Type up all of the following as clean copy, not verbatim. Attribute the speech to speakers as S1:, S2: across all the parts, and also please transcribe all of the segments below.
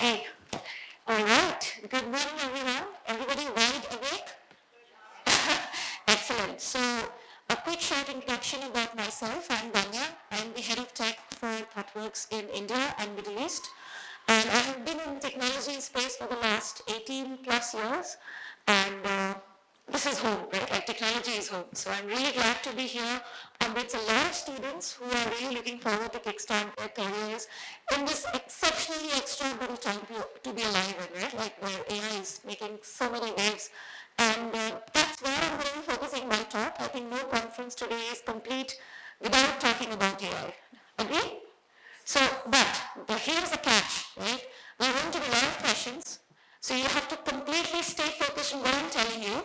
S1: Okay. All right. Good morning, everyone. Everybody wide awake? Excellent. So, a quick short introduction about myself. I'm Vanya. I'm the head of tech for ThoughtWorks in India and Middle East. And I have been in the technology space for the last 18 plus years. And this is home, right? Like technology is home. So I'm really glad to be here amidst a lot of students who are really looking forward to kickstart their careers in this exceptionally extraordinary time to be alive in, right? Like where AI is making so many waves. And that's where I'm going to be focusing my talk. I think no conference today is complete without talking about AI. Agree? So, but here's the catch, right? There are going to be a lot of questions. So you have to completely stay focused on what I'm telling you,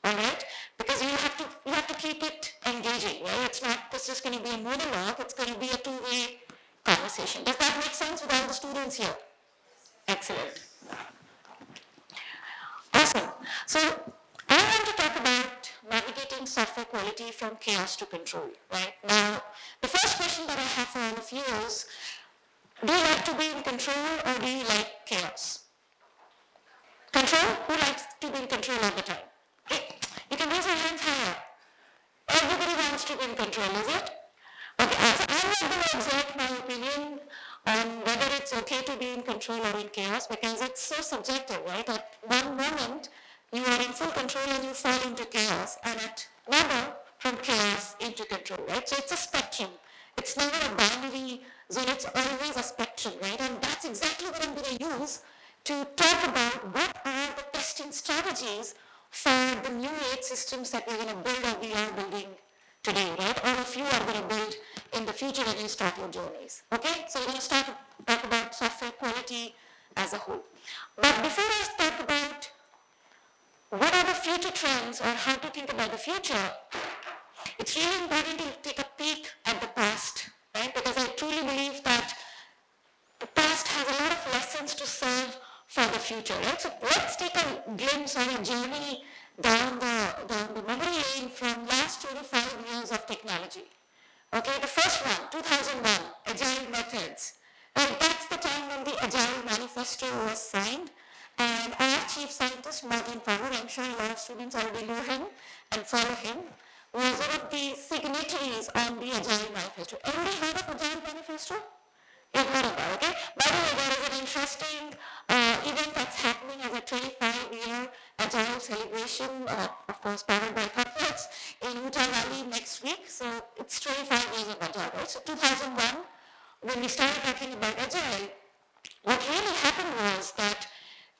S1: all right? Because you have to keep it engaging, right? It's not just going to be a monologue, it's going to be a two-way conversation. Does that make sense with all the students here? Excellent. Awesome. So I want to talk about navigating software quality from chaos to control, right? Now, the first question that I have for all of you is, do you like to be in control or do you like chaos? Control? Who likes to be in control all the time? Okay. You can raise your hands higher. Everybody wants to be in control, is it? Okay, so I'm not going to exert my opinion on whether it's okay to be in control or in chaos because it's so subjective, right? At one moment, you are in full control and you fall into chaos, and at another, from chaos into control, right? So it's a spectrum. It's never a binary zone, it's always a spectrum, right? And that's exactly what I'm going to use to talk about what are the testing strategies for the new age systems that we're going to build or we are building today, right? All of you are going to build in the future when you start your journeys. Okay? So we're going to start to talk about software quality as a whole. But before I talk about what are the future trends or how to think about the future, it's really important to take a peek at the past, right? Because I truly believe that the past has a lot of lessons to serve for the future, right? So let's take a glimpse or a journey down the memory lane from last 25 years of technology. Okay, the first one, 2001, Agile methods. And that's the time when the Agile manifesto was signed. And our chief scientist, Martin Fowler, I'm sure a lot of students already know him and follow him, was one of the signatories on the Agile manifesto. Everybody heard of Agile manifesto? You've heard of that, okay? By the way, there is an interesting event that's happening as a 25-year Agile celebration, of course, powered by corporates in Utah Valley next week. So it's 25 years of Agile, right? So 2001, when we started talking about Agile, what really happened was that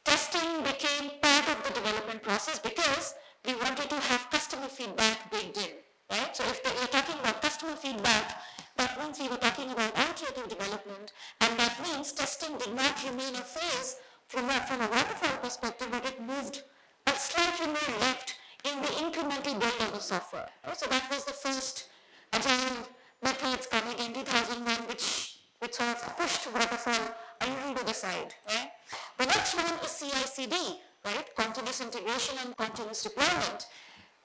S1: testing became part of the development process because we wanted to have customer feedback baked in, right? So if you're talking about customer feedback, that means we were talking about iterative development, and that means testing did not remain a phase from a waterfall perspective, but it moved a slightly more left in the incremental build of the software. Right? So that was the first agile methods coming in 2001, which sort of pushed waterfall a little to the side. Right? The next one is CI/CD, right? Continuous integration and continuous deployment.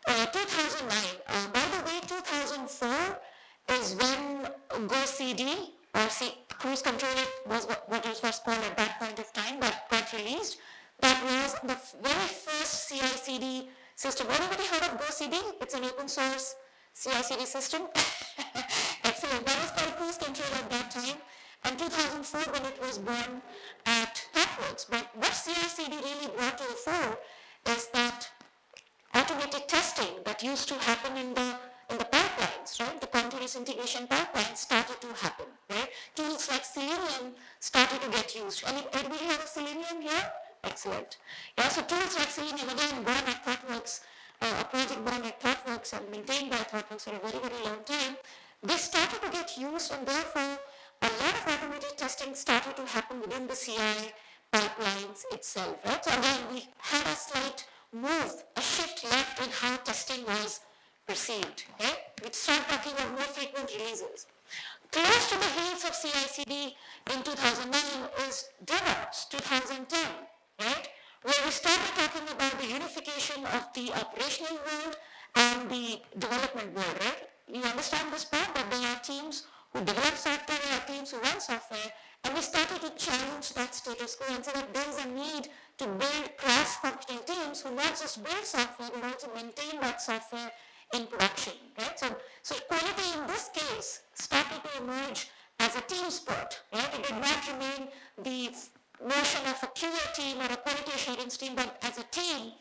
S1: 2009. By the way, 2004 is when GoCD or Cruise Control was what it was called at that point of time, that got released. That was the very first CI/CD system. Anybody heard of GoCD? It's an open source CI/CD system. Excellent. That was called Cruise Control at that time. And 2004 when it was born at ThoughtWorks. But what CI/CD really brought to the fore is that automated testing that used to happen in the pipelines, right? The continuous integration pipelines started to happen, right? Tools like Selenium started to get used. Anybody have a Selenium here? Excellent. Yeah, so tools like Selenium, again, born at ThoughtWorks, a project born at ThoughtWorks and maintained by ThoughtWorks for a very, very long time, they started to get used, and therefore a lot of automated testing started to happen within the CI pipelines itself, right? So again, we had a slight move, a shift left in how testing was perceived. Okay? We start talking about more frequent releases. Close to the heels of CI/CD in 2009 is DevOps 2010, right? Where we started talking about the unification of the operational world and the development world, right? You understand this part, that there are teams who develop software, there are teams who run software, and we started to challenge that status quo and say that there is a need to build cross-functional teams who not just build software but also maintain that software in production, right? So quality in this case started to emerge as a team sport, right? It did not remain the notion of a QA team or a quality assurance team, but as a team,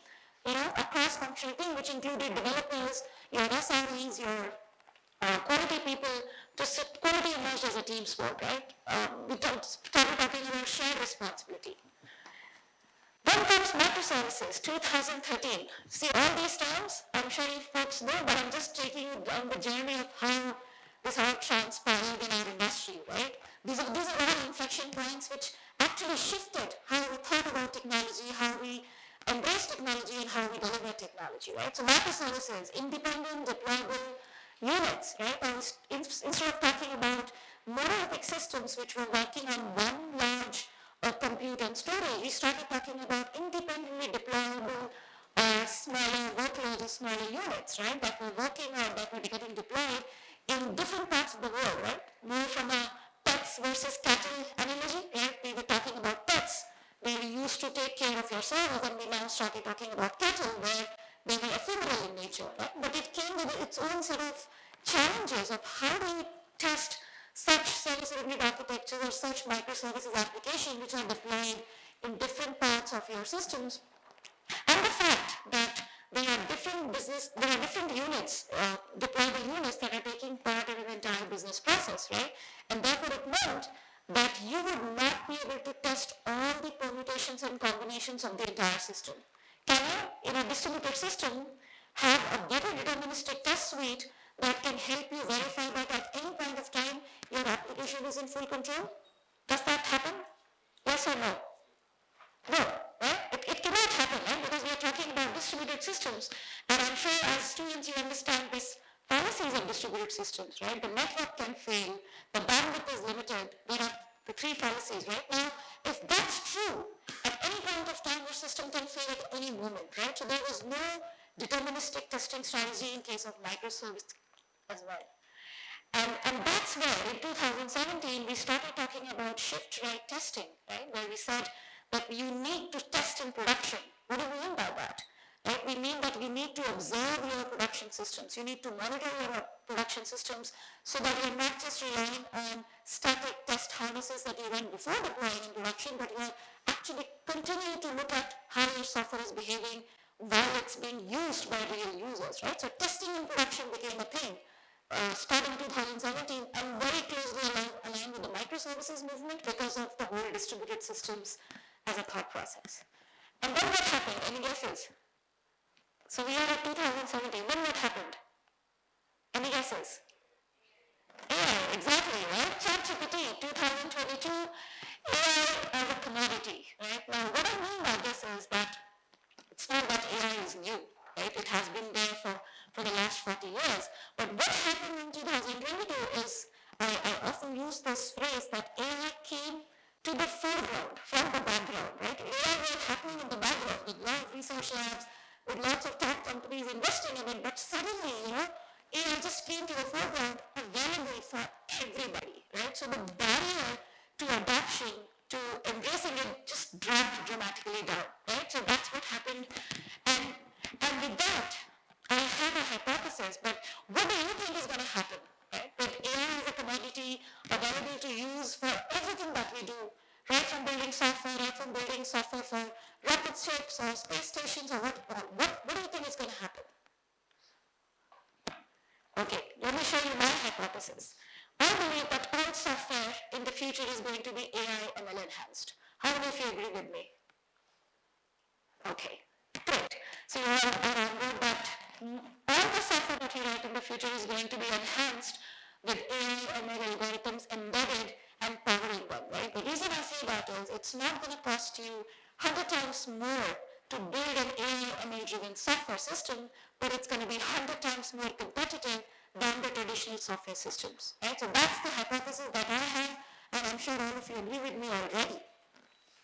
S1: a cross-functional team which included developers, your SREs, your quality people. Quality emerged as a team sport, right? We started talking about shared responsibility. Then comes microservices, 2013. See, all these terms, I'm sure you folks know, but I'm just taking you down the journey of how this all transpired in our industry, right? These are all inflection points which actually shifted how we thought about technology, how we embrace technology, and how we deliver technology, right? So microservices, independent, deployable units, right? Instead of talking about monolithic systems which were working on one large compute and storage, we started talking about independently deployable smaller workloads or smaller units, right? That were working or that were getting deployed in different parts of the world, right? More from a pets versus cattle analogy, right? We were talking about pets, where you used to take care of yourself, and we now started talking about cattle, where they were ephemeral in nature, right? But it came with its own set of challenges of how do you test such service-oriented architecture or such microservices applications which are deployed in different parts of your systems, and the fact that there are different units, deployable units that are taking part in an entire business process, right? And therefore it meant that you would not be able to test all the permutations and combinations of the entire system. Can you, in a distributed system, have a better deterministic test suite that can help you verify that at any point of time your application is in full control? Does that happen? Yes or no? No, right? It cannot happen, right? Because we are talking about distributed systems. And I'm sure as students you understand this fallacies of distributed systems, right? The network can fail, the bandwidth is limited. There are the three fallacies, right? Now, if that's true, at any point of time your system can fail at any moment, right? So there was no deterministic testing strategy in case of microservice as well. And that's where in 2017 we started talking about shift-right testing, right? Where we said that you need to test in production. What do we mean by that? Right? We mean that you need to observe your production systems. You need to monitor your production systems so that you're not just relying on static test harnesses that you run before deploying in production, but you're actually continuing to look at how your software is behaving while it's being used by real users, right? So testing in production became a thing. Starting 2017 and very closely aligned with the microservices movement because of the whole distributed systems as a thought process. And then what happened? Any guesses? So we are at 2017. Then what happened? Any guesses? AI, exactly, right? ChatGPT, 2022, AI as a commodity, right? Now, what I mean by this is that it's not that AI is new, right? It has been there for the last 40 years. But what happened in 2022 is, I often use this phrase that AI came to the foreground from the background, right? AI was happening in the background with lots of research labs, with lots of tech companies investing in it, but suddenly, AI just came to the foreground available for everybody, right? So the barrier to adoption, to embracing it just dropped dramatically down, right? So that's what happened. And with that, I have a hypothesis, but what do you think is going to happen, right? With AI as a commodity available to use for everything that we do, right from building software for rocket ships or space stations, or what do you think is going to happen? Okay, let me show you my hypothesis. I believe that all software in the future is going to be AI ML enhanced. How many of you agree with me? Okay, great. So you are on board that all the software that you write in the future is going to be enhanced with AI ML algorithms embedded and powering them, right? The reason I say that is it's not going to cost you 100 times more to build an AI ML driven software system, but it's going to be 100 times more competitive than the traditional software systems, right? So that's the hypothesis that I have, and I'm sure all of you agree with me already,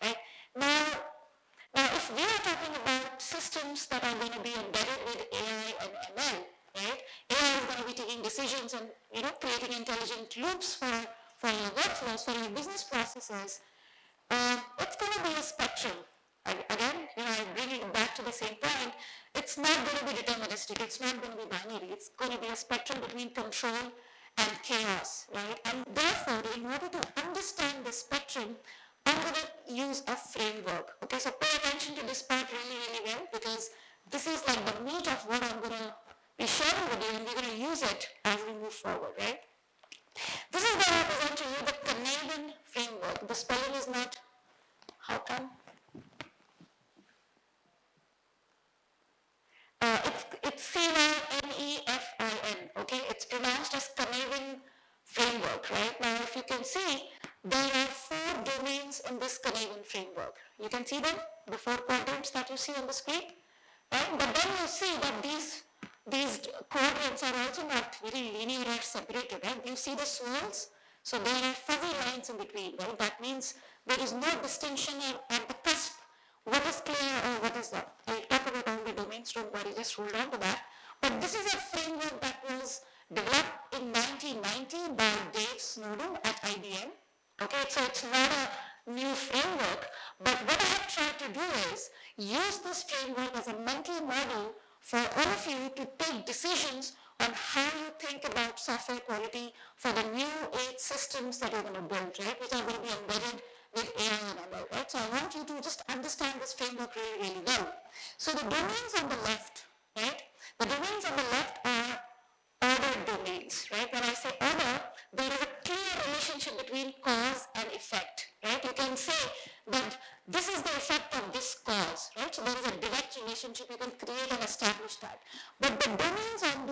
S1: right? Now if we are talking about systems that are going to be embedded with AI and ML, right? AI is going to be taking decisions and creating intelligent loops for your workflows, for your business processes. It's spectrum. Again, I'm bringing it back to the same point. It's not going to be deterministic. It's not going to be binary. It's going to be a spectrum between control and chaos, right? And therefore, in order to understand the spectrum, I'm going to use a framework. Okay, so pay attention to this part really, really well, because this is like the meat of what I'm going to be sharing with you, and we're going to use it as we move forward, right? This is what I present to you, the Canadian framework. The spelling is not, how come? It's C-Y-N-E-F-I-N, okay? It's pronounced as Canadian framework, right? Now, if you can see, there are 4 domains in this Canadian framework. You can see them, the 4 quadrants that you see on the screen, right? But then you see that these quadrants are also not very linear or separated, right? You see the swirls? So there are fuzzy lines in between, right? That means there is no distinction at the cusp. What is clear or what is not? I'll talk about all the domains, don't worry, just hold on to that. But this is a framework that was developed in 1990 by Dave Snowden at IBM. Okay, so it's not a new framework, but what I have tried to do is use this framework as a mental model for all of you to take decisions on how you think about software quality for the new 8 systems that you're going to build, right, which are going to be embedded with AI and ML, right? So I want you to just understand this framework really, really well. So the domains on the left, right, the domains on the left are order domains, right? When I say order, there is a clear relationship between cause and effect, right? You can say that this is the effect of this cause, right? So there is a direct relationship. You can create and establish that. But the domains on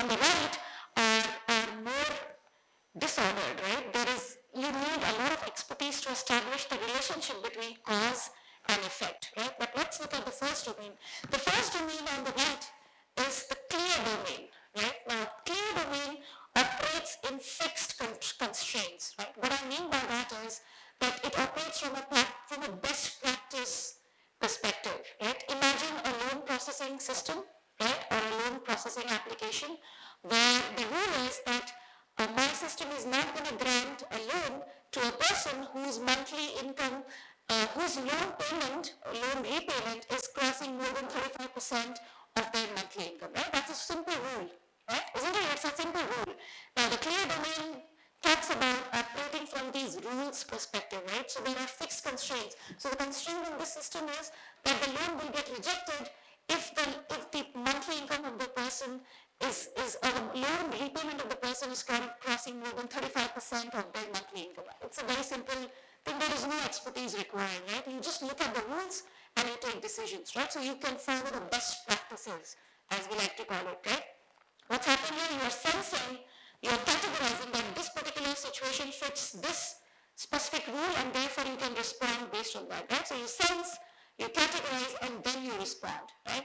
S1: the right are more disordered, right? You need a lot of expertise to establish the relationship between cause and effect, right? But let's look at the first domain. The first domain on the right is the clear domain, right? Now, clear domain operates in fixed constraints, right? What I mean by that is that it operates from a best practice perspective, right? Imagine a loan processing system, right, or a loan processing application where the rule is that my system is not going to grant a loan to a person whose monthly income, whose loan repayment is crossing more than 35% of their monthly income, right? That's a simple rule, right? Isn't it? It's a simple rule. Now, the clear domain talks about operating from these rules perspective, right? So there are fixed constraints. So the constraint in this system is that the loan will get rejected if the monthly income of the person is or the loan repayment of the person is crossing more than 35% of their monthly income. It's a very simple thing. There is no expertise required, right? You just look at the rules and you take decisions, right? So you can follow the best practices, as we like to call it, right? What's happening here? You are sensing, you are categorizing that this particular situation fits this specific rule, and therefore you can respond based on that, right? So you sense, you categorize, and then you respond, right?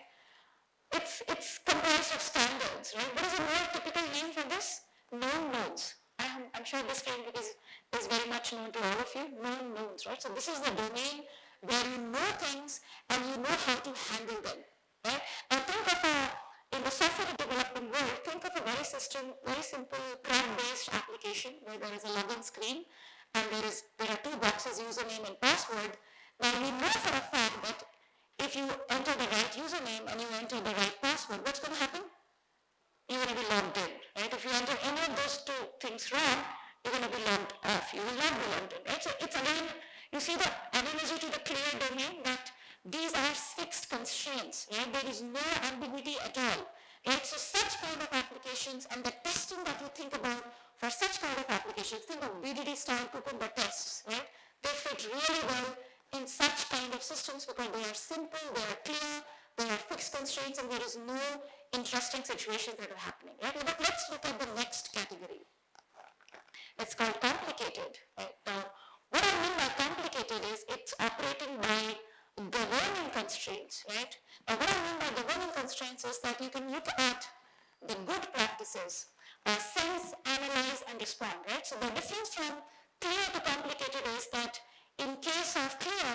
S1: It's comprised of standards, right? What is a more typical name for this? Known nodes. I'm sure this framework is very much known to all of you. Known nodes, right? So this is the domain where you know things and you know how to handle them, right? Now think of in the software development world, think of a very simple CRUD-based application where there is a login screen and there are 2 boxes, username and password. Now you know for a fact that if you enter the right username and you enter the right password, what's going to happen? You're going to be logged in, right? If you enter any of those 2 things wrong, you're going to be logged off. You will not be logged in, right? So it's again, you see the analogy to the clear domain that these are fixed constraints, right? There is no ambiguity at all, right? So such kind of applications and the testing that you think about for such kind of applications, think of BDD style cucumber tests, right? They fit really well in such kind of systems because they are simple, they are clear, there are fixed constraints, and there is no interesting situations that are happening, right? But let's look at the next category. It's called complicated, right? Now, what I mean by complicated is it's operating by governing constraints, right? Now, what I mean by governing constraints is that you can look at the good practices, sense, analyze, and respond, right? So the difference from clear to complicated is that in case of clear,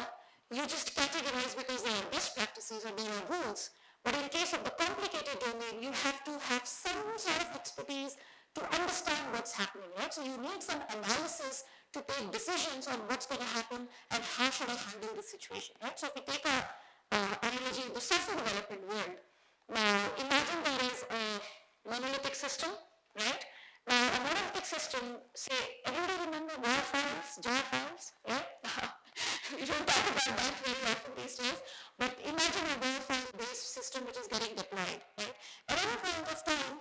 S1: you just categorize because there are best practices or there are rules. But in case of the complicated domain, you have to have some sort of expertise to understand what's happening, right? So you need some analysis to take decisions on what's going to happen and how how should I handle this situation, right? So if we take a analogy in the software development world, now imagine there is a monolithic system, right? Now a monolithic system, say, everybody remember WAR files, jar files, right? We don't talk about that very often these days, but imagine a WAR file-based system which is getting deployed, right? At any point of time,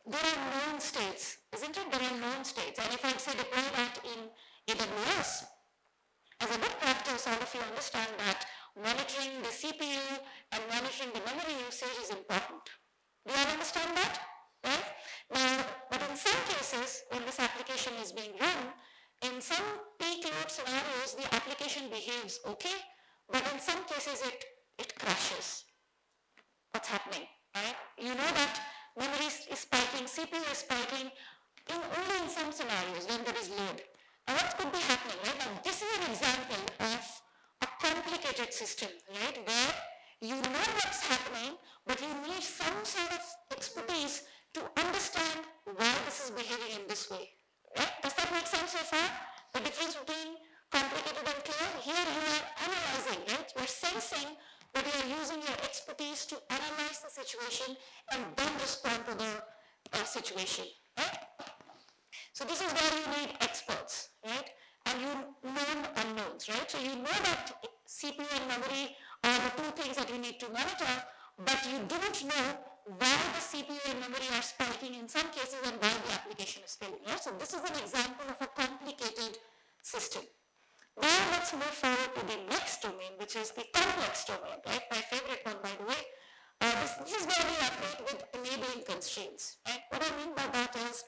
S1: there are known states, isn't it? There are known states. And if I say deploy that in AWS, as a good practice, all of you understand that monitoring the CPU and monitoring the memory usage is important. Do you all understand that? Right? Now, but in some cases, when this application is being run, in some peak load scenarios, the application behaves okay, but in some cases it crashes. What's happening, right? You know that memory is spiking, CPU is spiking, only in some scenarios when there is load. And what could be happening, right? Now, this is an example of a complicated system, right? Where you know what's happening, but you need some sort of expertise to understand why this is behaving in this way, right? Does that make sense so far? The difference between complicated and clear? Here you are analyzing, right? You're sensing, but you're using your expertise to analyze the situation and then respond to the situation, right? So this is where you need experts, right? And you know unknowns, right? So you know that CPU and memory are the two things that you need to monitor, but you don't know why the CPU and memory are spiking in some cases and why the application is failing, right? So this is an example of a complicated system. Now let's move forward to the next domain, which is the complex domain, right? My favorite one, by the way. This is where we operate with enabling constraints, right? What I mean by that is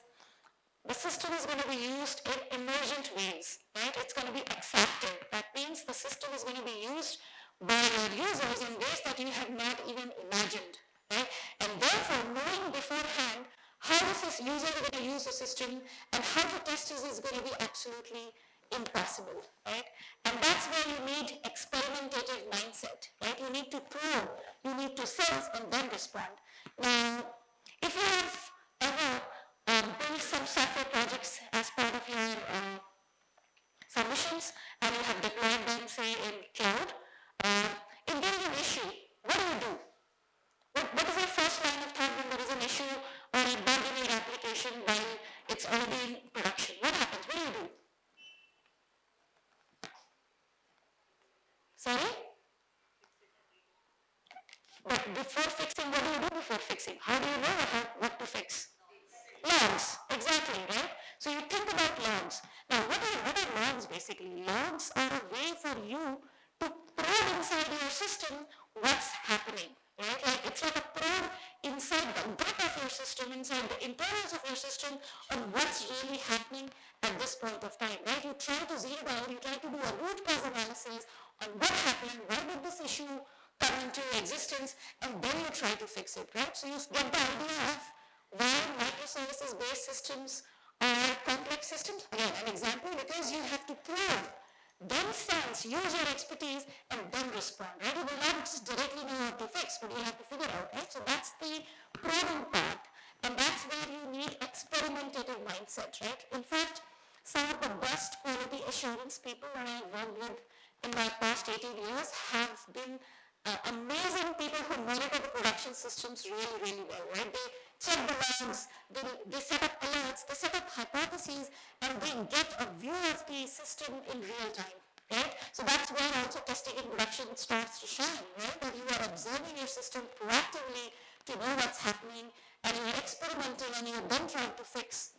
S1: the system is going to be used in emergent ways, right? It's going to be accepted. That means the system is going to be used by your users in ways that you have not even imagined, right? And therefore, knowing beforehand how this user is going to use the system and how to test it is going to be absolutely impossible, right? And that's where you need experimentative mindset, right? You need to probe, you need to sense and then respond. Now, if you have ever built some software projects as part of your submissions and you have deployed them, say, in cloud, if there is an issue, what do? What is your first line of thought when there is an issue or a bug in your application while it's already in production? What happens? What do? Sorry? But before fixing, what do you do before fixing? How do you know what to fix? Logs, exactly, right? So you think about logs. Now, what are logs basically? Logs are a way for you to probe inside your system what's happening, right? Like it's like a probe inside the gut of your system, inside the internals of your system on what's really happening at this point of time, right? You try to zero out, you try to do a root cause analysis on what happened, why did this issue come into existence, and then you try to fix it, right? So you get the idea of why microservices-based systems are complex systems. Again, an example, because you have to probe, then sense, use your expertise, and then respond, right? You will not just directly know what to fix, but you have to figure out, right? So that's the probing part, and that's where you need experimentative mindset, right? In fact, some of the best quality assurance people that I've worked with in my past 18 years have been amazing people who monitor the production systems really, really well, right? They check the logs, they set up alerts, they set up hypotheses, and they get a view of the system in real time, right? So that's where also testing in production starts to shine, right? That you are observing your system proactively to know what's happening, and you're experimenting, and you're then trying to fix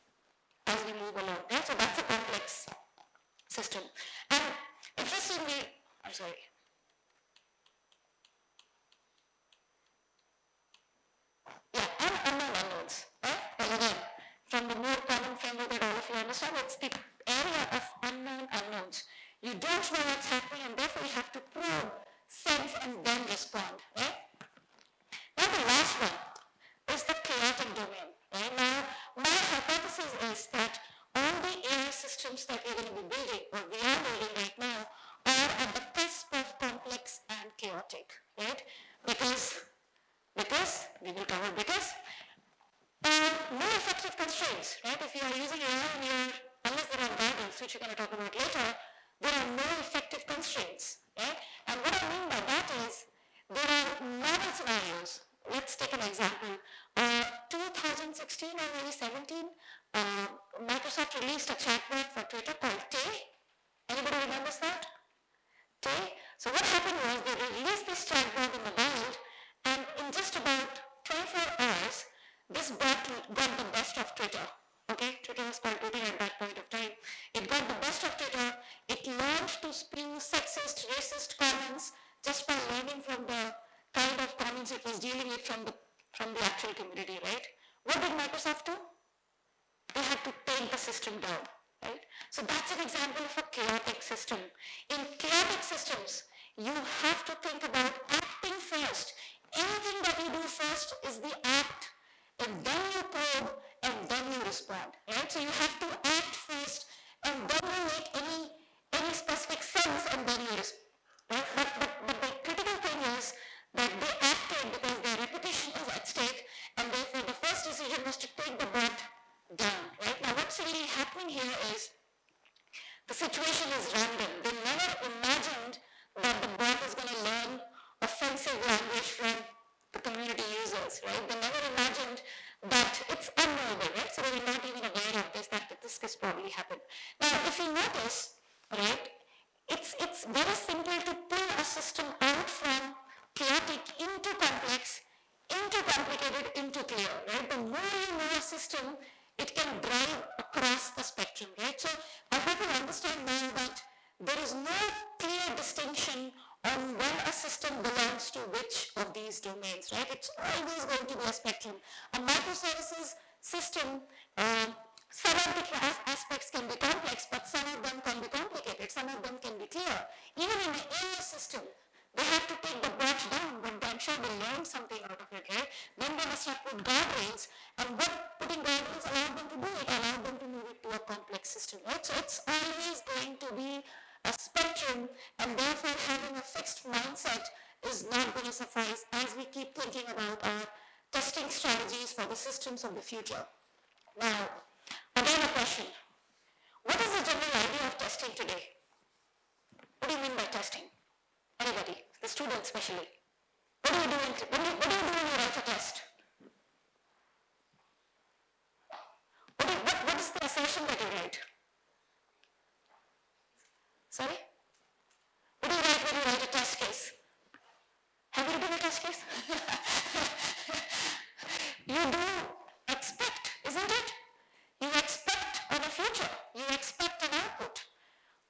S1: as we move along, right? So that's a complex system. And interestingly, I'm sorry. Yeah, and unknown unknowns, right? And again, from the more common framework that all of you understand, it's the area of unknown unknowns. You don't know what's happening, and therefore you have to probe, sense, and then respond, right? Now the last one is the chaotic domain, right? Now, my hypothesis is that all the AI systems that we're going to be building, or we are building right now, are at the cusp of complex and chaotic, right? Because we will cover no effective constraints, right? If you are using AI and unless there are guidance, which you're going to talk about later, there are no effective constraints constraints, right? And what I mean by that is there are novel scenarios. Let's take an example. 2016 or maybe 17, Microsoft released a chatbot for Twitter called Tay. Anybody remembers that? Tay? So what happened was they released this chatbot in the wild, and in just about 24 hours, this bot got the best of Twitter. Okay, Twitter was called Twitter at that point of time. It got the best of Twitter. It learned to spew sexist, racist comments just by learning from the kind of comments it was dealing with from the actual community, right? What did Microsoft do? They had to take the system down, right? So that's an example of a chaotic system. In chaotic systems, you have to think about acting first. Anything that you do first is the act, and then you probe, and then you respond, right? So you have to act first, and then you make any specific sense, and then you respond. Right? But the critical thing is that they acted because their reputation was at stake, and therefore the first decision was to take the bot down, right? Now what's really happening here is the situation is random. They never imagined that the bot is going to learn offensive language from the community users, right? They never imagined that it's unknowable, right? So they were not even aware of this, that this has probably happened. Now, if you notice, right, it's very simple to pull a system out from chaotic into complex, into complicated, into clear, right? The more you know a system, it can drive across the spectrum, right? So I hope you understand now that there is no clear distinction on when a system belongs to which of these domains, right? It's always going to be a spectrum. A microservices system, some of the aspects can be complex, but some of them can be complicated, some of them can be clear. Even in the AI system, they have to take the bot down, but I'm sure they learned something out of it, right? Then they must have put guardrails, and what putting guardrails allowed them to do, it allowed them to move it to a complex system, right? So it's always going to be a spectrum, and therefore having a fixed mindset is not going to suffice as we keep thinking about our testing strategies for the systems of the future. Now, again a question. What is the general idea of testing today? What do you mean by testing? Anybody, the students especially. What do you do when you write a test? What is the assertion that you write? Sorry? What do you write when you write a test case? Have you done a test case? You do expect, isn't it? You expect a future. You expect an output.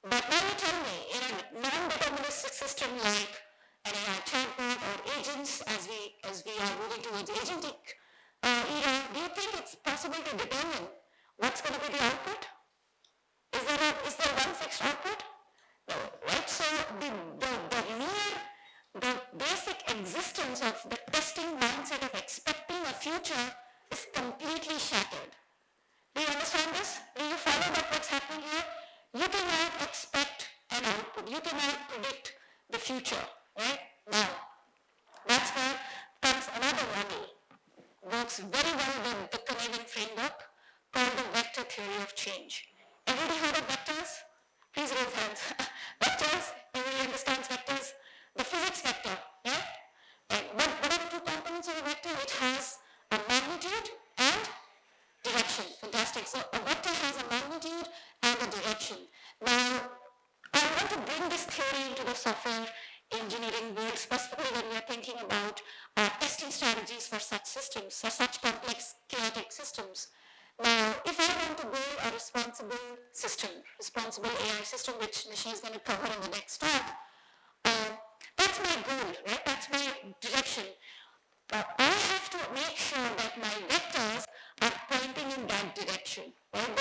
S1: But now you tell me, in a non-deterministic system like an AI chatbot or agents, as we are moving towards agentic era, do you think it's possible to determine what's going to be the output? Is there one fixed output? No, right? So the basic existence of the testing mindset of expecting a future is completely shattered. Do you understand this? Do you follow that what's happening here? You cannot expect an output. You cannot predict the future, right? Now, that's where comes another model. Works very well with the Canadian framework called the vector theory of change. Everybody heard of vectors? Please raise hands. Vectors? Everybody understands vectors? The physics vector, yeah? What are the two components of a vector? It has a magnitude and direction. Fantastic. So a vector has a magnitude and a direction. Now, I want to bring this theory into the software engineering world, specifically when we are thinking about testing strategies for such systems, for such complex, chaotic systems. Now, if I want to build a responsible system, responsible AI system, which Nishi is going to cover in the next talk, that's my goal, right? That's my direction. I have to make sure that my vectors are pointing in that direction, right?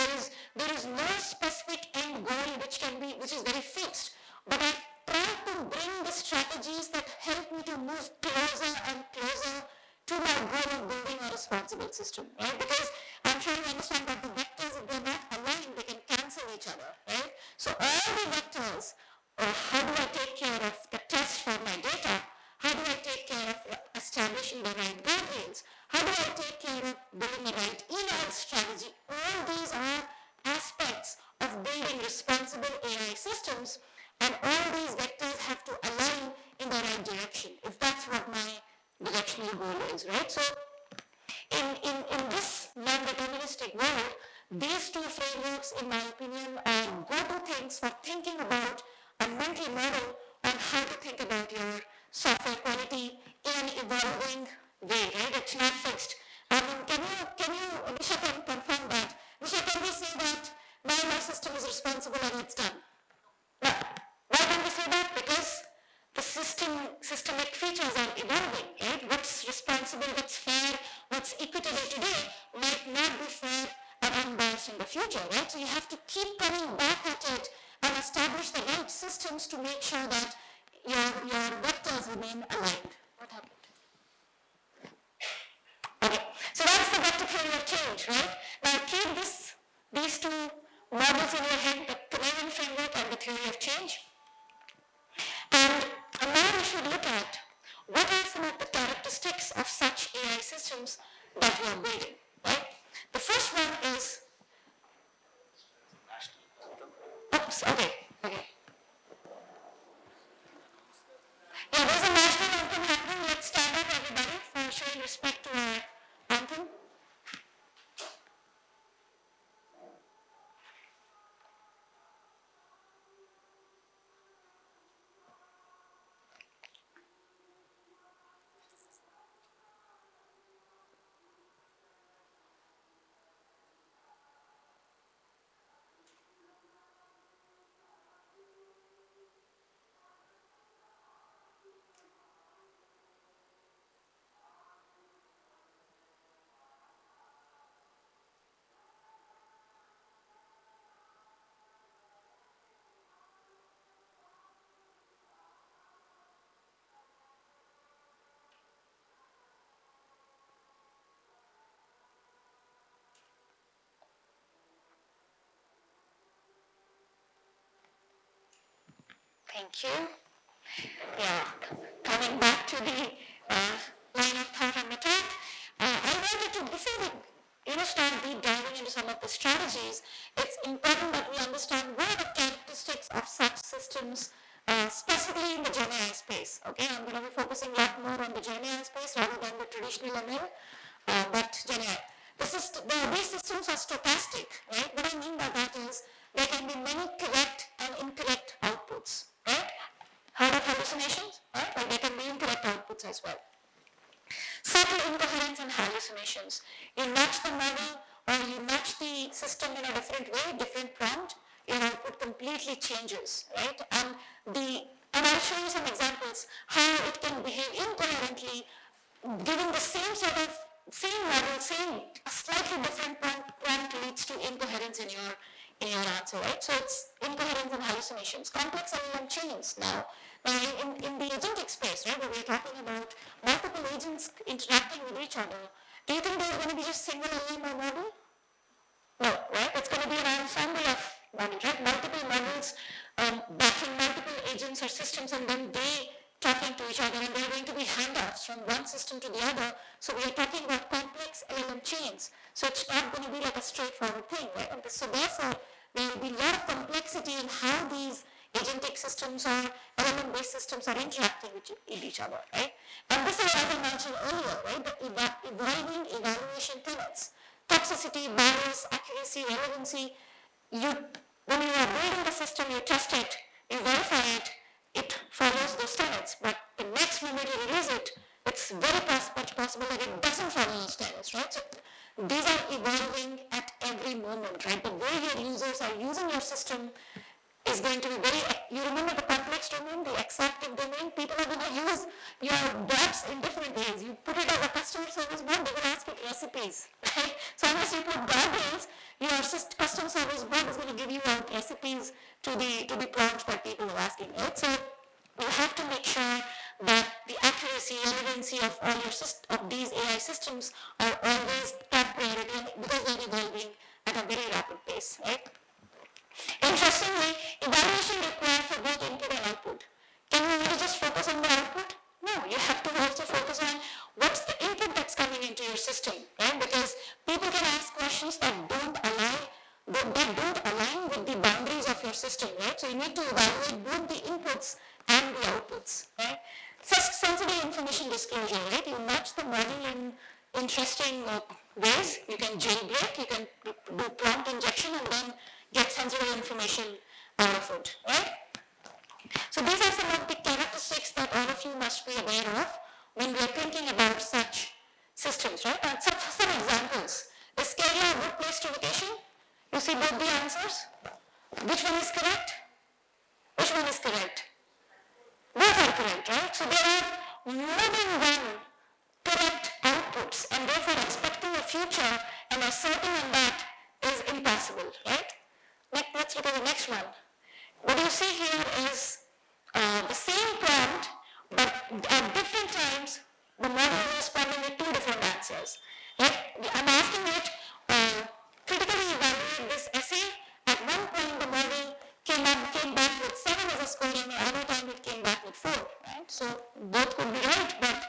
S1: There is no specific end goal which is very fixed, but I try to bring the strategies that help me to move closer and closer to my goal of building a responsible system, right? Because I'm sure you understand that the vectors, if they're not aligned, they can cancel each other, right? So all the vectors, how do I take care of the test for my data? How do I take care of establishing the right guardrails? How do I take care of building the right email strategy? All these are aspects of building responsible AI systems, and all these vectors have to align in the right direction, if that's what my directional goal is, right? So in this non-deterministic world, these two frameworks, in my opinion, are go-to things for thinking about a mental model on how to think about your software quality in an evolving way, right? It's not fixed. I mean, Nisha can confirm that. Nisha, can we say that now my system is responsible and it's done? No. Why can we say that? Because the systemic features are evolving, right? What's responsible, what's fair, what's equitable today might not be fair and unbiased in the future, right? So you have to keep coming back at it and establish the right systems to make sure that your vectors remain aligned. What happened? Okay, so that's the vector theory of change, right? Now keep these two models in your head, the Canadian framework and the theory of change. And now we should look at what are some of the characteristics of such AI systems that we are building, right? The first one is, oops, okay. Yeah, there's a national anthem happening. Let's stand up, everybody, for showing respect to our anthem. Thank you. Yeah, coming back to the line of thought and attack, I wanted to, before we start deep diving into some of the strategies, it's important that we understand what are the characteristics of such systems, specifically in the Gen AI space. Okay, I'm going to be focusing a lot more on the Gen AI space rather than the traditional ML, but Gen AI. These systems are stochastic, right? What I mean by that is there can be many correct and incorrect outputs, right? Heard of hallucinations? Right? But there can be incorrect outputs as well. Subtle incoherence and hallucinations. You nudge the model or you nudge the system in a different way, different prompt, your output completely changes, right? And I'll show you some examples how it can behave incoherently, giving the same model, a slightly different prompt leads to incoherence in your answer, right? So it's incoherence and hallucinations. Complex LLM chains now. In the agentic space, right, where we're talking about multiple agents interacting with each other, do you think there's going to be just single LLM model? No, right? It's going to be an ensemble of models, right? Multiple models backing multiple agents or systems, and then they talking to each other, and there are going to be handoffs from one system to the other. So we are talking about complex LLM chains. So it's not going to be like a straightforward thing, right? And so therefore, there will be a lot of complexity in how these agentic systems or LLM-based systems are interacting with each other, right? And this is, as I mentioned earlier, right, the evolving evaluation tenets. Toxicity, bias, accuracy, relevancy. When you are building the system, you test it, you verify it, it follows those tenets. But the next moment you release it, it's very much possible that it doesn't follow those tenets, right? So these are evolving at every moment, right? The way your users are using your system is going to be you remember the complex domain, the extractive domain, people are going to use your bots in different ways. You put it as a customer service bot, they will ask you recipes, right? So unless you put guardrails, your customer service bot is going to give you out recipes to the prompts that people are asking, right? So you have to make sure that the accuracy, relevancy of all of these AI systems are always top priority because they're evolving at a very rapid pace, right? Interestingly, evaluation required for both input and output. Can you really just focus on the output? No, you have to also focus on what's the input that's coming into your system, right? Because people can ask questions that don't align with the boundaries of your system, right? So you need to evaluate both the inputs and the outputs, right? Sensitive information disclosure, right? You match the model in interesting ways. You can jailbreak, you can do prompt injection and then get sensitive information out of it, right? So these are some of the characteristics that all of you must be aware of when we are thinking about such systems, right? And some examples. Is Kerala a good place to vacation? You see both the answers? Which one is correct? Which one is correct? Both are correct, right? So there are more than one correct outputs, and therefore expecting a future and asserting on that is impossible, right? Let's look at the next one. What you see here is the same prompt, but at different times, the model is responding with two different answers. Right? I'm asking it critically evaluate this essay. At one point, the model came back with 7 as a score, and the other time it came back with 4. Right? So both could be right, but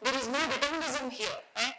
S1: there is no determinism here. Right?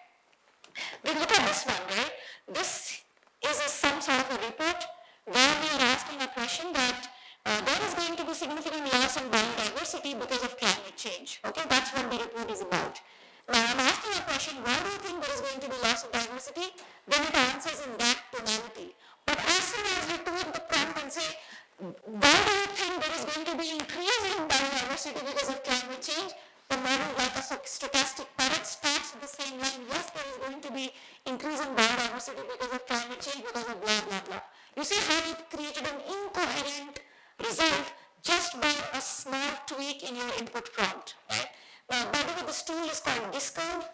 S1: We look at this one. Right? This is some sort of a report where we are asking a question that there is going to be significant loss in biodiversity because of climate change. Okay, that's what the report is about. Now, I'm asking a question, why do you think there is going to be loss of diversity? Then it answers in that tonality. But as soon as you tweak the prompt and say, why do you think there is going to be increase in biodiversity because of climate change? The model, like a stochastic parrot, starts with the same line. Yes, there is going to be increase in biodiversity because of climate change, because of blah, blah, blah. You see how it created an incoherent result just by a small tweak in your input prompt, right? Now, by the way, this tool is called Discode.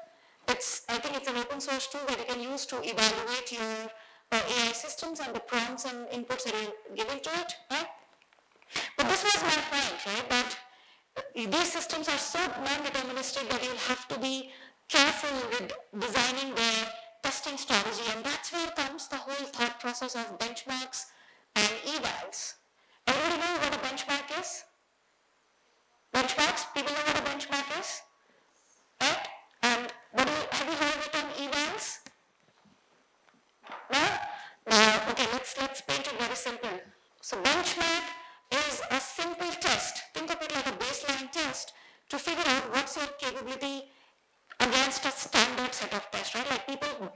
S1: I think it's an open source tool that you can use to evaluate your AI systems and the prompts and inputs that are given to it, right? But this was my point, right? That these systems are so non-deterministic that you'll have to be careful with designing their testing strategy, and that's where comes the whole thought process of benchmarks and evals. Everybody know what a benchmark is? Benchmarks? People know what a benchmark is? Right? And have you heard of the term evals? No? Okay, let's paint it very simple. So benchmark is a simple test. Think of it like a baseline test to figure out what's your capability against a standard set of tests, right? Like people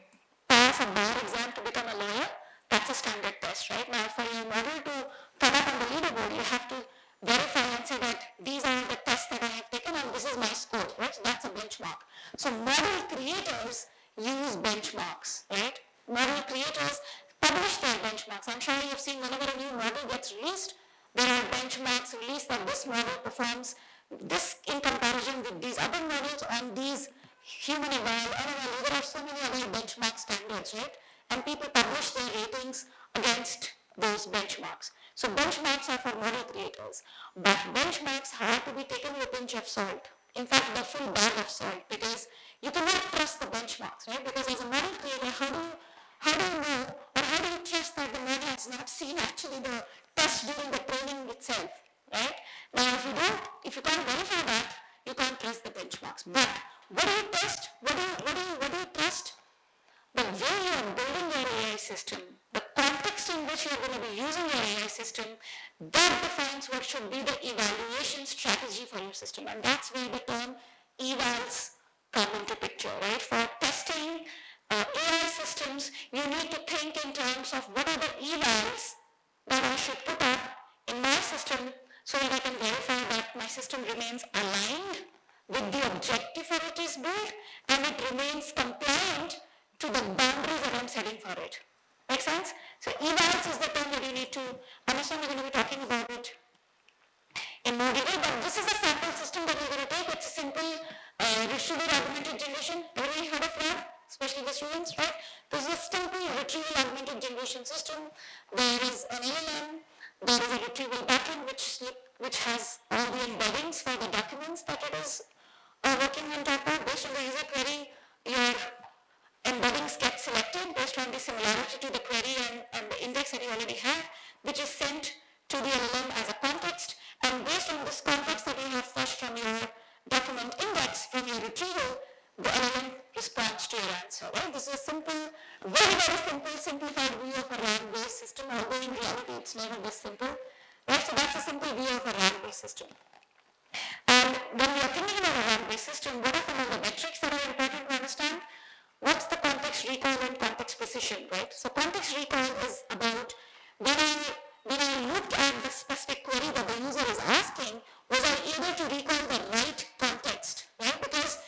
S1: pass a bar exam to become a lawyer, that's a standard test, right? Now for your model to come up on the leaderboard, you have to verify and say that these are the tests that I have taken and this is my score, right? So that's a benchmark. So model creators use benchmarks, right? Model creators publish their benchmarks. I'm sure you've seen whenever a new model gets released, there are benchmarks released that this model performs this in comparison with these other models on these human eval, animal, there are so many other benchmark standards, right? And people publish their ratings against those benchmarks. So benchmarks are for model creators, but benchmarks have to be taken with a pinch of salt. In fact, the full bag of salt, because you cannot trust the benchmarks, right? Because as a model creator, how do you know, or how do you trust that the model has not seen actually the test during the training itself, right? Now, if you can't verify that, you can't trust the benchmarks. But what do you test? What do you trust? The way you are building your AI system, the context in which you are going to be using your AI system, that defines what should be the evaluation strategy for your system. And that's where the term evals come into picture, right? For testing AI systems, you need to think in terms of what are the evals that I should put up in my system so that I can verify that my system remains aligned with the objective for it is built and it remains compliant to the boundaries that I'm setting for it. Make sense? So evals is the term that you need to understand. We're going to be talking about it in more detail, but this is a sample system that we're going to take. It's a simple retrieval augmented generation. Everybody heard of that? Especially the students, right? This is a simple retrieval augmented generation system. There is an LLM, there is a retrieval backend which has all the embeddings for the documents that it is working on top of. Based on the user query, your embeddings get selected based on the similarity to the query and the index that you already have, which is sent to the LLM as a context. And based on this context that you have fetched from your document index from your retrieval, the LLM responds to your answer, right? This is a simple, very, very simple, simplified view of a RAG-based system, although in reality it's never this simple, right? So that's a simple view of a RAG-based system. when we are thinking about a RAG-based system, what are some of the metrics that are important to understand? What's the context recall and context precision, right? So context recall is about when I looked at the specific query that the user is asking, was I able to recall the right context, right? Because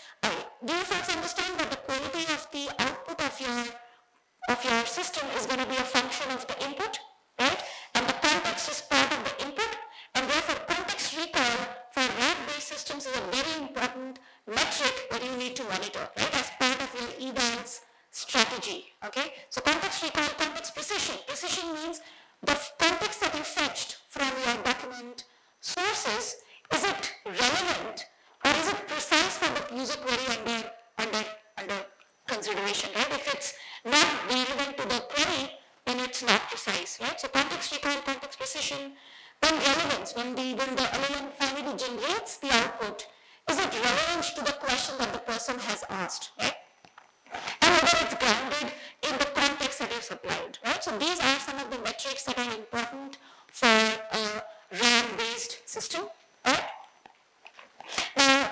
S1: do you folks understand that the quality of the output of your system is going to be a function of the input, right? And the context is part of the input, and therefore context recall for RAG-based systems is a very important metric that you need to monitor, right, as part of your evals strategy, okay? So context recall, context precision. Precision means the context that you fetched from your document sources, is it relevant or is it precise for the user query under consideration, right? If it's not relevant to the query, then it's not precise, right? So context recall, context precision. Then relevance, when the LLM finally generates the output, is it relevant to the question that the person has asked, right? And whether it's grounded in the context that you supplied, right? So these are some of the metrics that are important for a RAG-based system, right? Now,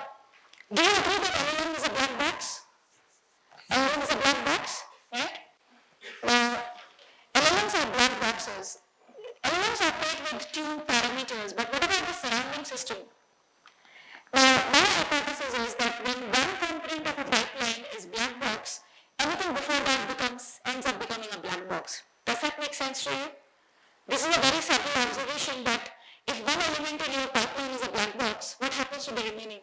S1: do you agree that LLM is a black box? LLM is a black box, right? Now, LLMs are black boxes. LLMs operate with two parameters, but what about the surrounding system? Now, my hypothesis is that when one component of a pipeline is black box, anything before that ends up becoming a black box. Does that make sense to you? This is a very subtle observation, but if one element in your pipeline is a black box, what happens to the remaining?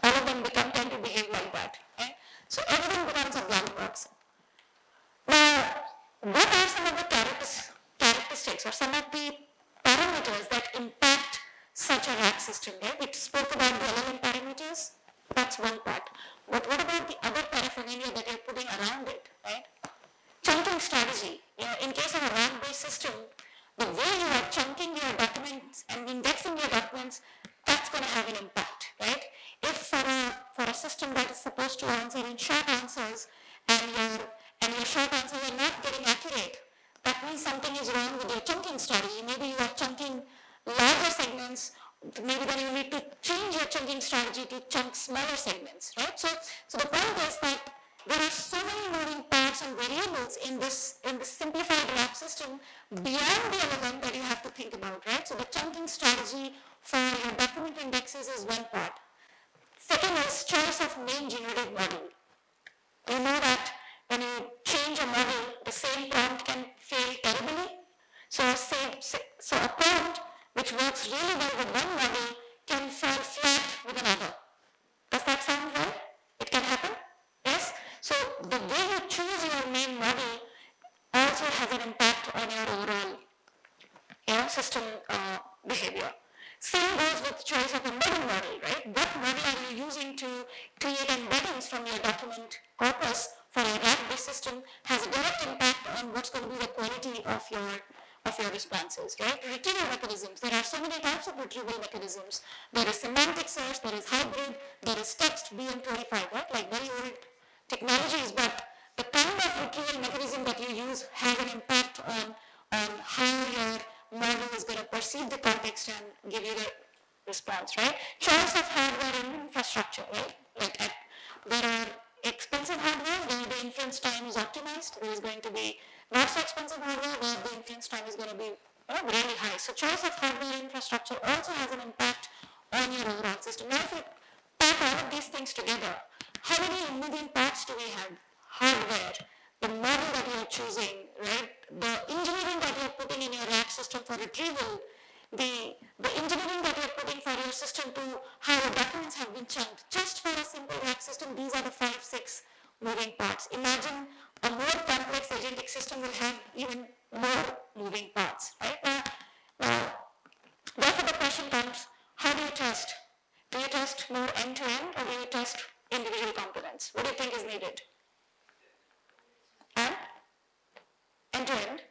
S1: All of them tend to behave like that. Right? So everything becomes a black box. Now, what are some of the characteristics or some of the parameters that impact such a RAG system? Right? We spoke about the LLM parameters. That's one part. But what about the other paraphernalia that you're putting around it? Right? Chunking strategy. In case of a RAG-based system, the way you are chunking your documents and indexing your documents, that's going to have an impact, right? If for a system that is supposed to answer in short answers and your short answers are not getting accurate, that means something is wrong with your chunking strategy. Maybe you are chunking larger segments, maybe then you need to change your chunking strategy to chunk smaller segments, right? So the point is that there are so many moving parts and variables in this simplified RAG system beyond the LLM that you have to think about, right? So the chunking strategy for your document indexes is one part. Second is choice of main generative model. You know that when you change a model, the same prompt can fail terribly. So a prompt which works really well with one model can fall flat with another. Does that sound right? It can happen? Yes? So the way you choose your main model also has an impact on your overall system behavior. Same goes with choice of embedding model, right? What model are you using to create embeddings from your document corpus for a RAG-based system has a direct impact on what's going to be the quality of your responses, right? Retrieval mechanisms. There are so many types of retrieval mechanisms. There is semantic search, there is hybrid, there is text BM25, right? Like very old technologies, but the kind of retrieval mechanism that you use has an impact on how your model is going to perceive the context and give you the response, right? Choice of hardware and infrastructure, right? Like there are expensive hardware where the inference time is optimized. There is going to be not so expensive hardware where the inference time is going to be really high. So choice of hardware and infrastructure also has an impact on your overall system. Now if you pack all of these things together, how many moving parts do we have? Hardware, the model that you are choosing, right? The engineering that you are putting in your RAG system for retrieval, the engineering that you are putting for your system to how the documents have been chunked. Just for a simple RAG system, these are the 5-6 moving parts. Imagine a more complex agentic system will have even more moving parts, right? Now, therefore the question comes, how do you test? Do you test more end-to-end or do you test individual components? What do you think is needed? End-to-end?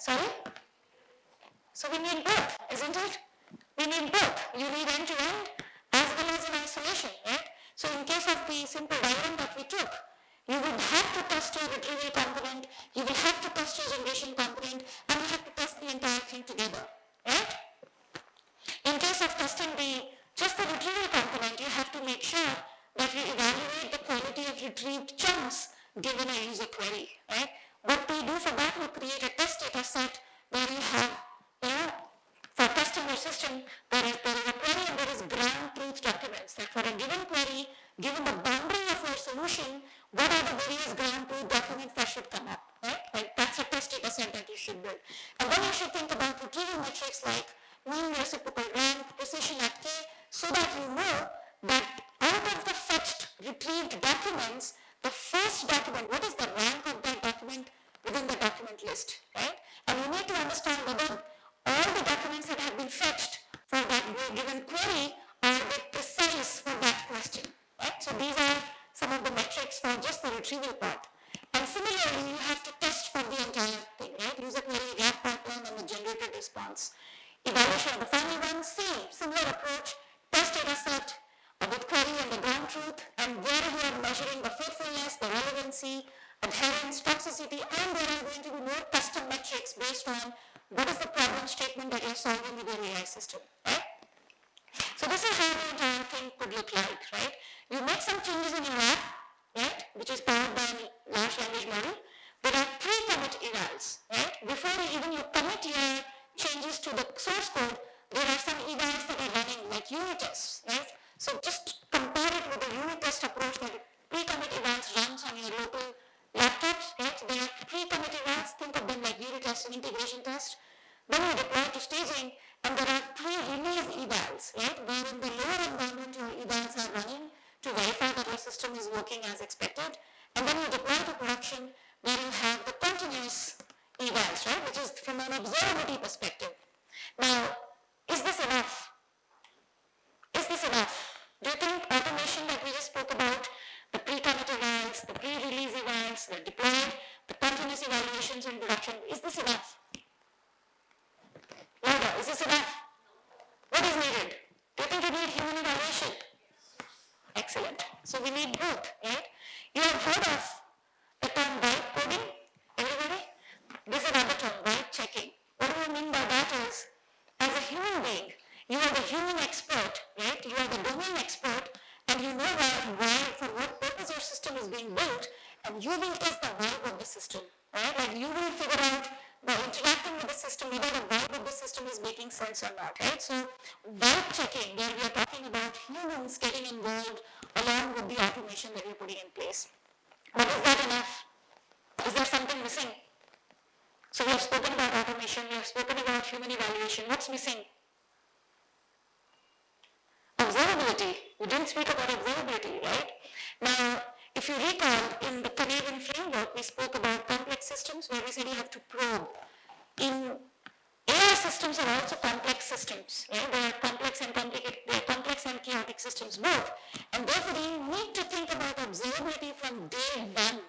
S1: Sorry? So we need both, isn't it? We need both. You need end-to-end as well as in isolation, right? So in case of the simple diagram that we took, you will have to test your retrieval component, you will have to test your generation component, and you have to test the entire thing together, right? In case of testing just retrieved chunks given a user query, right? What we do for that, we create a test data set where you have, for testing your system, there is a query and there is ground truth documents. That for a given query, given the boundary of your solution, what are the various ground truth documents that should come up, right? Like that's a test data set that you should build. And then you should think about retrieval metrics like mean reciprocal rank, precision at k, so that you know that out of the fetched retrieved documents, the first document, what is the rank of that document within the document list, right? And you need to understand whether all the documents that have been fetched for that given query are precise for that question, right? So these are some of the metrics for just the retrieval part. And similarly, you have to test for the entire thing, right? User query, gap pattern, and the generated response. Evaluation of the final one, same, similar approach, test data set with query and the ground truth, and where you are measuring the faithfulness, the relevancy, adherence, toxicity, and there are going to be more custom metrics based on what is the problem statement that you're solving with your AI system, right? So this is how the entire thing could look like, right? You make some changes in your app, right, which is powered by a large language model. There are pre-commit evals, right? Before you commit your changes to the source code, there are some evals that are running, like unit tests, right? So just compare it with the unit test approach that pre-commit evals runs on your local laptops, right? So there are pre-commit evals, think of them like unit tests and integration tests. Then you deploy to staging, and there are pre-release evals, right? Where in the lower environment your evals are running to verify that your system is working as expected. And then you deploy to production where you have the continuous evals, right? Which is from an observability perspective. Now, is this enough? Is this enough? Do you think automation that we just spoke about, the pre-commit evals, the pre-release evals, the deployed, the continuous evaluations in production, is this enough? Laura, is this enough? What is needed? Do you think you need human evaluation? Excellent. So we need both, right? You have heard of the term vibe coding? Everybody? This is another term, vibe checking. What do I mean by that is, as a human being, you are the human expert, right? You are the domain expert, and you know why, for what purpose your system is being built, and you will test the vibe of the system, right? Like you will figure out by interacting with the system whether the vibe of the system is making sense or not, right? So vibe checking, where we are talking about humans getting involved along with the automation that we're putting in place. But is that enough? Is there something missing? So we have spoken about automation, we have spoken about human evaluation. What's missing? Observability. We didn't speak about observability, right? Now, if you recall, in the Canadian framework, we spoke about complex systems where we said you have to probe. In AI systems are also complex systems, right? They are complex and complicated, they are complex and chaotic systems both. And therefore, you need to think about observability from day one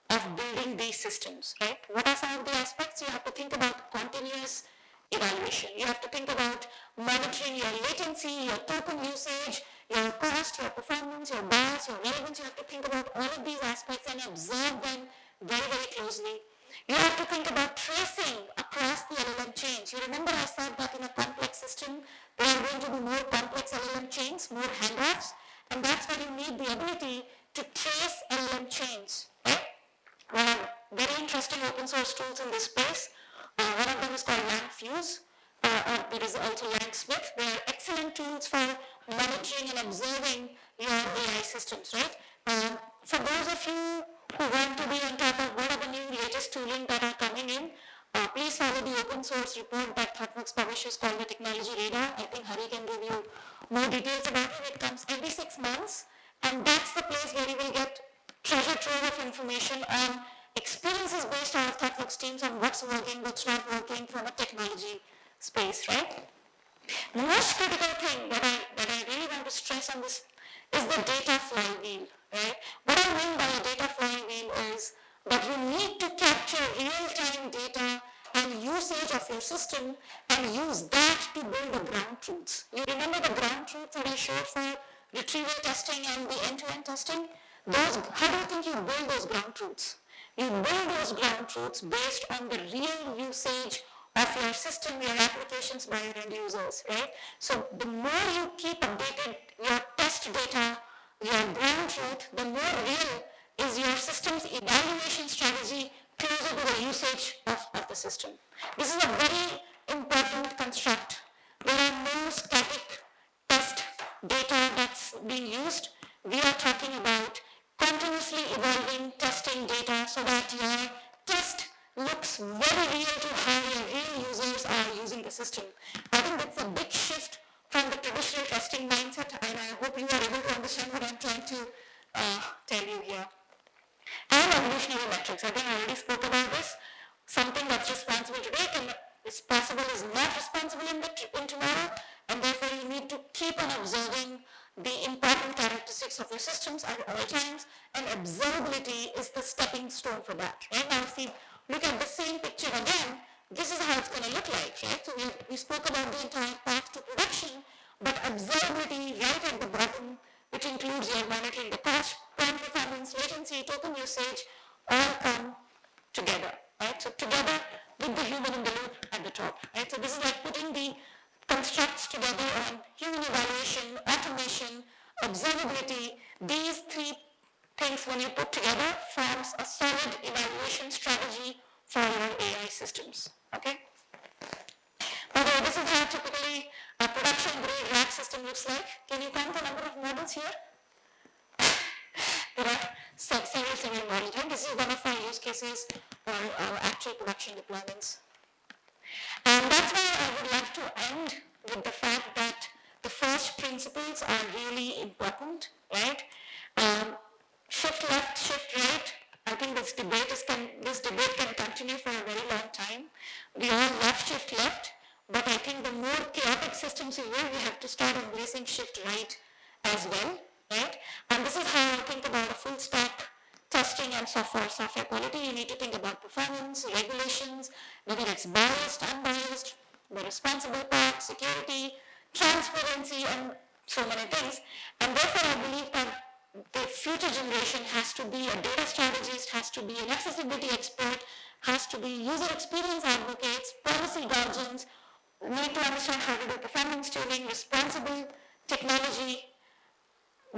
S1: of building these systems, right? What are some of the aspects? You have to think about continuous evaluation. You have to think about monitoring your latency, your token usage, your cost, your performance, your bias, your relevance. You have to think about all of these aspects and observe them very, very closely. You have to think about tracing across the LLM chains. You remember I said that in a complex system, there are going to be more complex LLM chains, more handoffs, and that's where you need the ability to trace LLM chains, right? Very interesting open source tools in this space. One of them is called LangFuse. There is also LangSmith. They are excellent tools for monitoring and observing your AI systems, right? For those of you who want to be on top of what are the new latest tooling that are coming in, please follow the open source report that ThoughtWorks publishes called the Technology Radar. I think Hari can give you more details about it. It comes every 6 months, and that's the place where you will get treasure trove of information on experiences based on ThoughtWorks teams on what's working, what's not working from a technology space, right? The most critical thing that I really want to stress on this is the data flywheel, right? What I mean by a data flywheel is that you need to capture real-time data and usage of your system and use that to build the ground truths. You remember the ground truths that I showed for retrieval testing and the end-to-end testing? How do you think you build those ground truths? You build those ground truths based on the real usage of your system, your applications by your end users, right? So the more you keep updated your test data, your ground truth, the more real system. This is a very important construct. There are no static test data that's being used. We are talking about continuously evolving testing data so that your test looks very real to how your real users are using the system. I think that's a big shift from the traditional testing mindset, and I hope you are able to understand what I'm trying to tell you here. And evolutionary metrics. I think I already spoke about this. Something that's responsible today is possible is not responsible in tomorrow, and therefore you need to keep on observing the important characteristics of your systems at all times, and observability is the stepping stone for that. Right now, if we look at the same picture again, this is how it's going to look like. Right? So we spoke about the entire path to production, but observability right at the bottom, which includes your monitoring the cost, time performance, latency, token usage, all come together. Right? So together with the human in the loop at the top. Right? So this is like putting the constructs together on human evaluation, automation, observability. These three things, when you put together, forms a solid evaluation strategy for your AI systems. Okay? By the way, this is how typically a production-grade rack system looks like. Can you count the number of models here? There are several models. And this is one of our use cases for our actual production deployments. And that's why I would like to end with the fact that the first principles are really important, right? Shift left, shift right. I think this debate can continue for a very long time. We all love shift left, but I think the more chaotic systems you have to start embracing shift right as well, right? And this is how I think about a full stack testing and software quality. You need to think about performance, regulations, whether it's biased, unbiased, the responsible part, security, transparency, and so many things. And therefore, I believe that the future generation has to be a data strategist, has to be an accessibility expert, has to be user experience advocates, policy guardians, need to understand how to do performance tuning, responsible technology,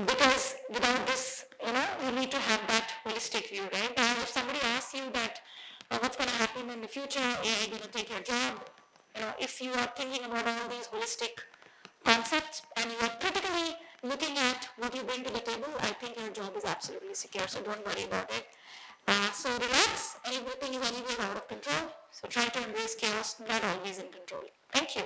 S1: because without this, you need to have that holistic view, right? Now, if somebody asks you that what's going to happen in the future, AI going to take your job, if you are thinking about all these holistic concepts and you are critically looking at what you bring to the table, I think your job is absolutely secure, so don't worry about it. So relax, everything is anywhere out of control, so try to embrace chaos, not always in control. Thank you.